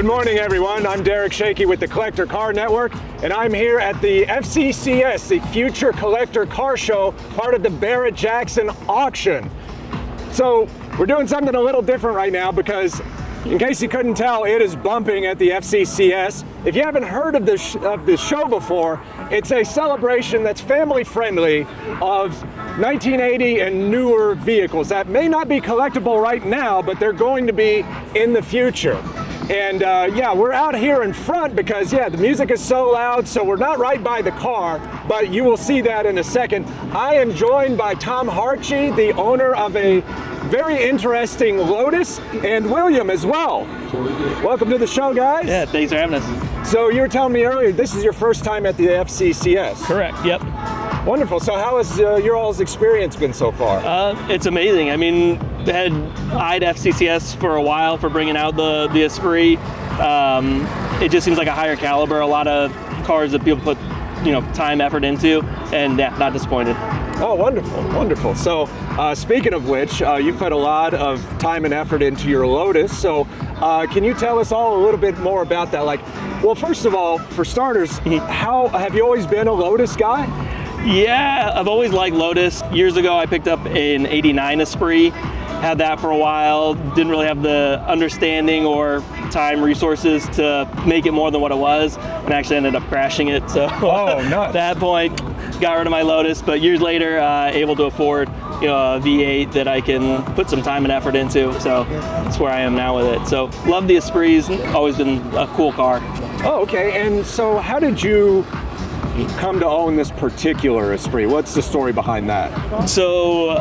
Good morning, everyone. I'm Derek Shakey with the Collector Car Network, and I'm here at the FCCS, the Future Collector Car Show, part of the Barrett-Jackson auction. So we're doing something a little different right now because, in case you couldn't tell, it is bumping at the FCCS. If you haven't heard of this show before, it's a celebration that's family friendly of 1980 and newer vehicles that may not be collectible right now, but they're going to be in the future. And yeah, we're out here in front because, yeah, the music is so loud, so we're not right by the car, but you will see that in a second. I am joined by Tom Hartje, the owner of a very interesting Lotus, and William as well. Welcome to the show, guys. Yeah, thanks for having us. So you were telling me earlier, this is your first time at the FCCS. Correct, yep. Wonderful. So how has your all's experience been so far? It's amazing. I mean, had eyed FCCS for a while for bringing out the Esprit. It just seems like a higher caliber, a lot of cars that people put, time, effort into, and yeah, not disappointed. Oh, wonderful, wonderful. So speaking of which, you put a lot of time and effort into your Lotus. So can you tell us all a little bit more about that? Well, first of all, for starters, how have you always been a Lotus guy? Yeah, I've always liked Lotus. Years ago, I picked up an '89 Esprit, had that for a while, didn't really have the understanding or time, resources to make it more than what it was, and actually ended up crashing it. So at that point, got rid of my Lotus, but years later, able to afford a V8 that I can put some time and effort into. So that's where I am now with it. So love the Esprits, always been a cool car. Oh, okay. And so how did you come to own this particular Esprit? What's the story behind that? So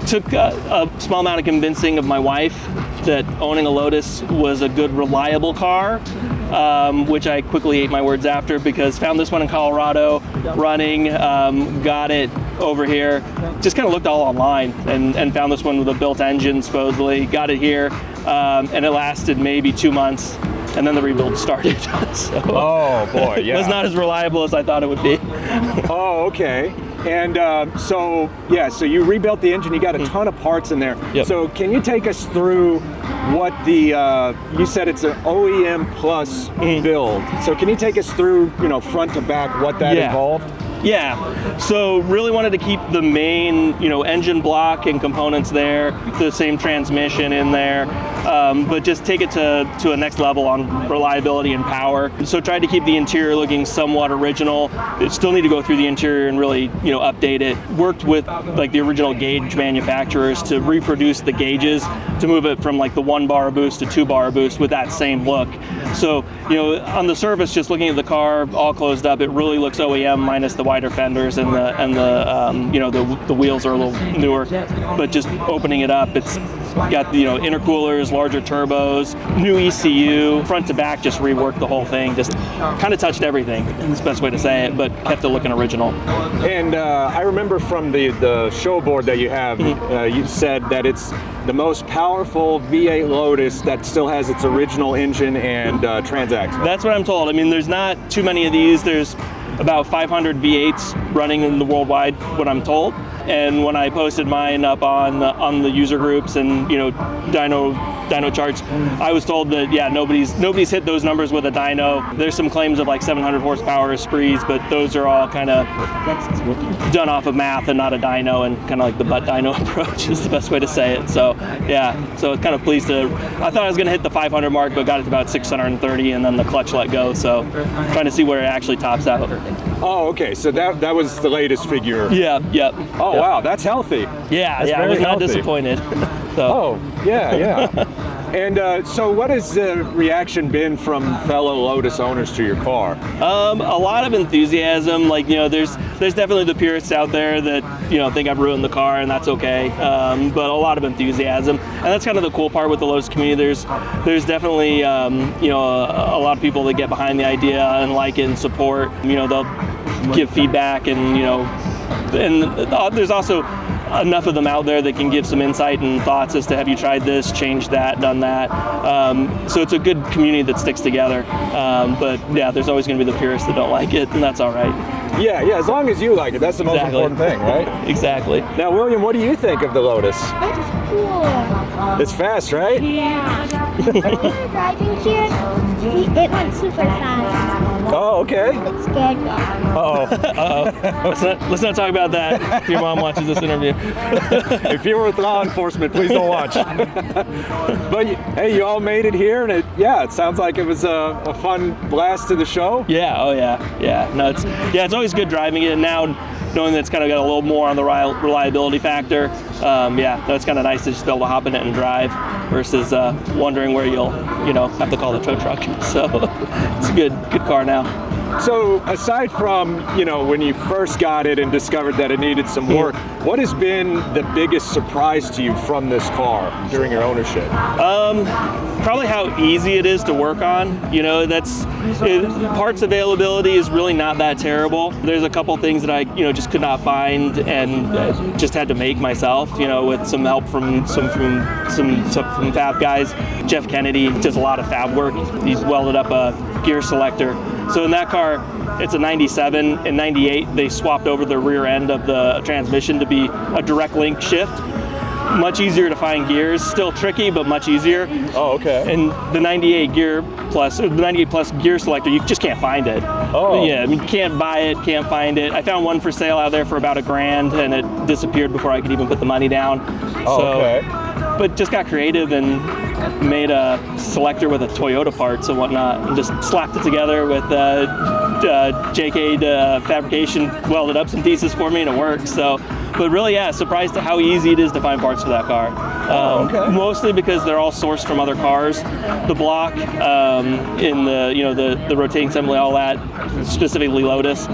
took a small amount of convincing of my wife that owning a Lotus was a good, reliable car, which I quickly ate my words after because found this one in Colorado running, got it over here, just kind of looked all online and found this one with a built engine supposedly, got it here, and it lasted maybe 2 months. And then the rebuild started. So, oh boy, yeah. It was not as reliable as I thought it would be. Oh, okay. And so you rebuilt the engine, you got a ton of parts in there. Yep. So can you take us through what you said it's an OEM plus build. So can you take us through, front to back, what that involved? Yeah, so really wanted to keep the main, engine block and components there, the same transmission in there, but just take it to a next level on reliability and power. So tried to keep the interior looking somewhat original. It still need to go through the interior and really, update it. Worked with the original gauge manufacturers to reproduce the gauges to move it from the 1-bar boost to 2-bar boost with that same look. So, on the surface, just looking at the car all closed up, it really looks OEM minus the wider fenders and the wheels are a little newer, but just opening it up, it's got intercoolers, larger turbos, new ECU, front to back, just reworked the whole thing, just kind of touched everything. That's the best way to say it, but kept it looking original. And I remember from the show board that you have, you said that it's the most powerful V8 Lotus that still has its original engine and transaxle. That's what I'm told. I mean, there's not too many of these. There's about 500 V8s running in the worldwide, what I'm told. And when I posted mine up on the user groups and dyno charts, I was told that nobody's hit those numbers with a dyno. There's some claims of 700 horsepower Esprits, but those are all kind of done off of math and not a dyno, and kind of the butt dyno approach is the best way to say it. So yeah, so kind of pleased to. I thought I was going to hit the 500 mark, but got it to about 630, and then the clutch let go. So trying to see where it actually tops out. Oh, okay. So that was the latest figure. Yeah. Yep. Oh, yep. Wow, that's healthy. Yeah, that's I was not healthy. Disappointed. So. Oh, yeah. And so what has the reaction been from fellow Lotus owners to your car? A lot of enthusiasm. There's definitely the purists out there that think I've ruined the car, and that's okay. But a lot of enthusiasm, and that's kind of the cool part with the Lotus community. There's definitely a lot of people that get behind the idea and like it and support. They'll give feedback, and there's also enough of them out there that can give some insight and thoughts as to, have you tried this, changed that, done that. So it's a good community that sticks together. But yeah, there's always going to be the purists that don't like it, and that's all right. Yeah, as long as you like it, that's the most important thing, right? Exactly. Now, William, what do you think of the Lotus? It's cool. It's fast, right? Yeah. When we were driving here, it went super fast. Oh, okay. It scared me. Let's not talk about that if your mom watches this interview. If you're with law enforcement, please don't watch. But hey, you all made it here, and it sounds like it was a fun blast to the show. Yeah, oh yeah. No, it's always good driving it, and now knowing that it's kind of got a little more on the reliability factor, that's kind of nice to just be able to hop in it and drive versus wondering where you'll have to call the tow truck. So it's a good car now. So aside from, when you first got it and discovered that it needed some work, what has been the biggest surprise to you from this car during your ownership? Probably how easy it is to work on. Parts availability is really not that terrible. There's a couple things that I, just could not find and just had to make myself, with some help from some fab guys. Jeff Kennedy does a lot of fab work. He's welded up a gear selector. So in that car, it's a 97. In 98, they swapped over the rear end of the transmission to be a direct link shift. Much easier to find gears, still tricky, but much easier. Oh, okay. And the 98 Plus gear selector, you just can't find it. Oh. Yeah, you can't buy it, can't find it. I found one for sale out there for about $1,000, and it disappeared before I could even put the money down. Okay. But just got creative and made a selector with a Toyota parts and whatnot, and just slapped it together with JK fabrication, welded up some pieces for me, and it works. So, but really, surprised at how easy it is to find parts for that car. Okay. Mostly because they're all sourced from other cars. The block, in the rotating assembly, all that, specifically Lotus.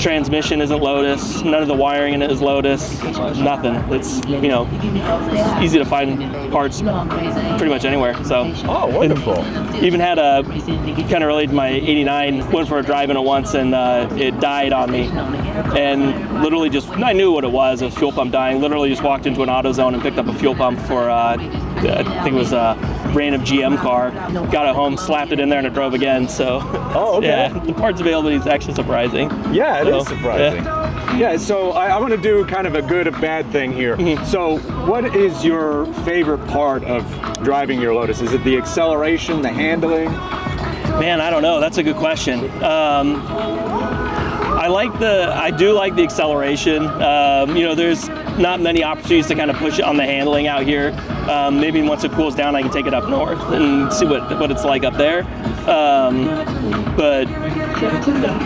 Transmission isn't Lotus. None of the wiring in it is Lotus. Nothing. It's easy to find parts pretty much anywhere. So. Oh, wonderful. Even had a kind of related to my '89. Went for a drive in it once, and it died on me. And literally I knew what it was. It was fuel pump dying. Literally just walked into an AutoZone and picked up a fuel pump for I think it was a random GM car. Got it home, slapped it in there, and it drove again. So. Oh, okay. Yeah, the parts availability is actually surprising. Yeah, it is surprising. Yeah, so I want to do kind of a good, a bad thing here. Mm-hmm. So what is your favorite part of driving your Lotus? Is it the acceleration, the handling? Man, I don't know. That's a good question. I do like the acceleration. There's not many opportunities to kind of push it on the handling out here. Maybe once it cools down, I can take it up north and see what it's like up there. But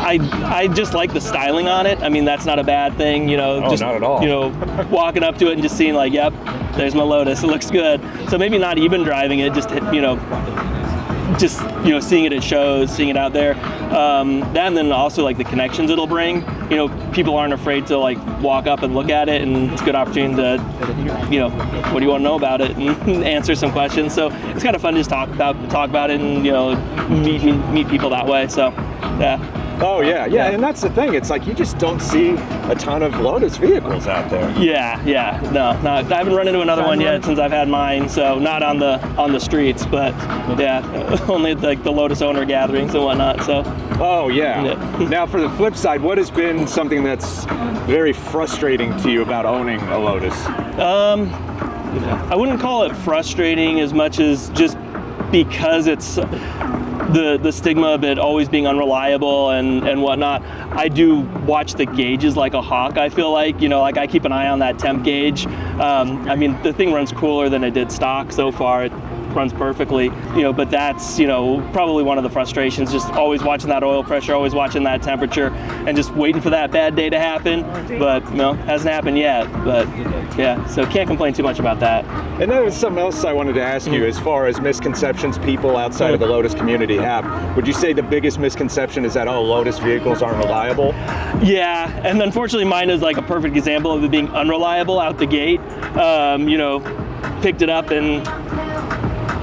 I just like the styling on it. I mean, that's not a bad thing, not at all. Walking up to it and just seeing like, yep, there's my Lotus. It looks good. So maybe not even driving it, just seeing it at shows, seeing it out there. That, and then also like the connections it'll bring. People aren't afraid to like walk up and look at it, and it's a good opportunity to, what do you want to know about it, and answer some questions. So it's kind of fun to just talk about it, and meet people that way. So yeah. Oh yeah, and that's the thing. It's like you just don't see a ton of Lotus vehicles out there. Yeah. No, I haven't run into another one yet since I've had mine. So not on the streets, but only like the Lotus owner gatherings and whatnot. So. Oh yeah. Now for the flip side, what has been something that's very frustrating to you about owning a Lotus? I wouldn't call it frustrating as much as just because it's the stigma of it always being unreliable and whatnot. I do watch the gauges like a hawk. I feel like I keep an eye on that temp gauge. I mean, the thing runs cooler than it did stock so far. It runs perfectly, but that's probably one of the frustrations, just always watching that oil pressure, always watching that temperature, and just waiting for that bad day to happen. But hasn't happened yet. But yeah, so can't complain too much about that. And there was something else I wanted to ask you, as far as misconceptions people outside of the Lotus community have. Would you say the biggest misconception is that Lotus vehicles aren't reliable? Yeah, and unfortunately mine is like a perfect example of it being unreliable out the gate. Picked it up and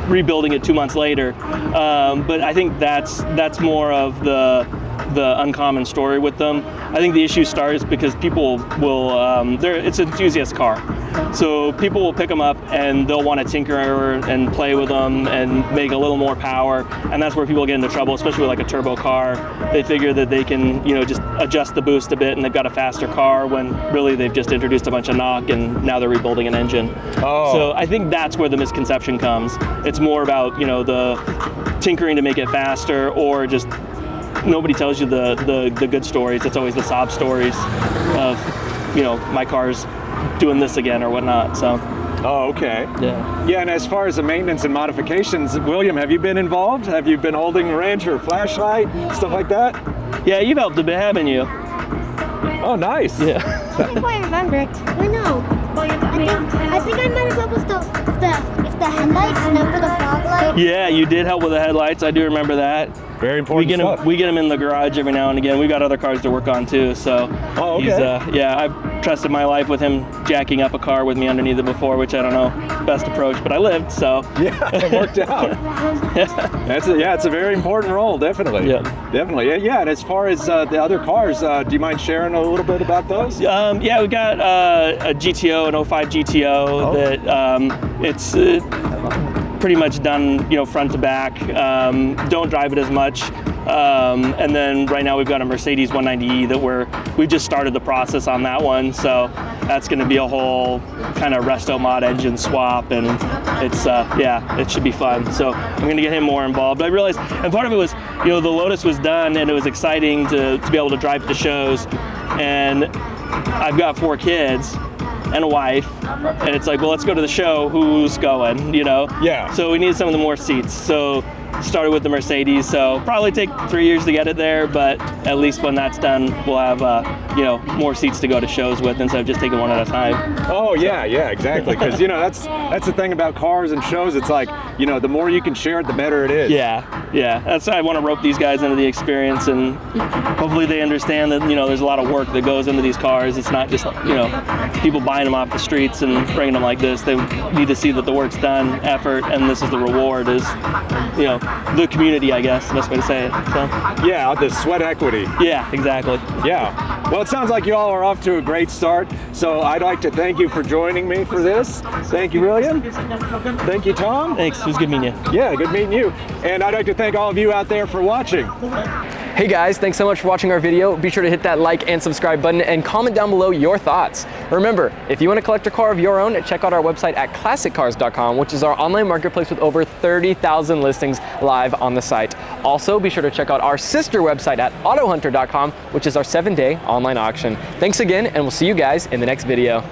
rebuilding it 2 months later. But I think that's more of the the uncommon story with them. I think the issue starts because people will, it's an enthusiast car. So people will pick them up and they'll want to tinker and play with them and make a little more power. And that's where people get into trouble, especially with like a turbo car. They figure that they can, you know, just adjust the boost a bit and they've got a faster car when really they've just introduced a bunch of knock and now they're rebuilding an engine. Oh. So I think that's where the misconception comes. It's more about, you know, the tinkering to make it faster, or just nobody tells you the good stories. It's always the sob stories of, you know, my car's doing this again or whatnot. So. Oh, okay. Yeah. Yeah, and as far as the maintenance and modifications, William, have you been involved? Have you been holding a wrench or a flashlight, stuff like that? Yeah, you've helped a bit, haven't you? Oh, nice. Yeah. I can't quite remember it. I know. I think I might have helped with the headlights and for the fog light. Yeah, you did help with the headlights. I do remember that. Very important stuff. We get them in the garage every now and again. We've got other cars to work on too, so. Oh, okay. He's, yeah, I've trusted my life with him jacking up a car with me underneath it before, which I don't know, best approach, but I lived, so. Yeah, it worked out. Yeah, it's a very important role, definitely. Yeah. Definitely. Yeah, and as far as the other cars, do you mind sharing a little bit about those? Yeah, we got a GTO, an 05 GTO that it's pretty much done, you know, front to back. Don't drive it as much. And then right now we've got a Mercedes 190E that we've just started the process on that one. So that's going to be a whole kind of resto mod engine swap, and it's yeah, it should be fun. So I'm going to get him more involved. But I realized, and part of it was, you know, the Lotus was done and it was exciting to be able to drive to shows. And I've got 4 kids and a wife, and it's like, well, let's go to the show. Who's going? You know? Yeah. So we needed some of the more seats. So started with the Mercedes. So probably take 3 years to get it there, but at least when that's done, we'll have you know, more seats to go to shows with instead of just taking one at a time. Oh yeah, yeah, exactly. Because, you know, that's the thing about cars and shows. It's like, you know, the more you can share it, the better it is. Yeah. That's why I want to rope these guys into the experience, and hopefully they understand that, you know, there's a lot of work that goes into these cars. It's not just, you know, people buying them off the streets and bringing them like this. They need to see that the work's done, effort, and this is the reward, is, you know, the community, I guess, the best way to say it. So. Yeah, the sweat equity. Yeah, exactly. Yeah. Well, it sounds like you all are off to a great start. So I'd like to thank you for joining me for this. Thank you, William. Thank you, Tom. Thanks. It was good meeting you. Yeah, good meeting you. And I'd like to thank all of you out there for watching. Hey guys, thanks so much for watching our video. Be sure to hit that like and subscribe button and comment down below your thoughts. Remember, if you want to collect a car of your own, check out our website at classiccars.com, which is our online marketplace with over 30,000 listings live on the site. Also, be sure to check out our sister website at autohunter.com, which is our 7-day online auction. Thanks again, and we'll see you guys in the next video.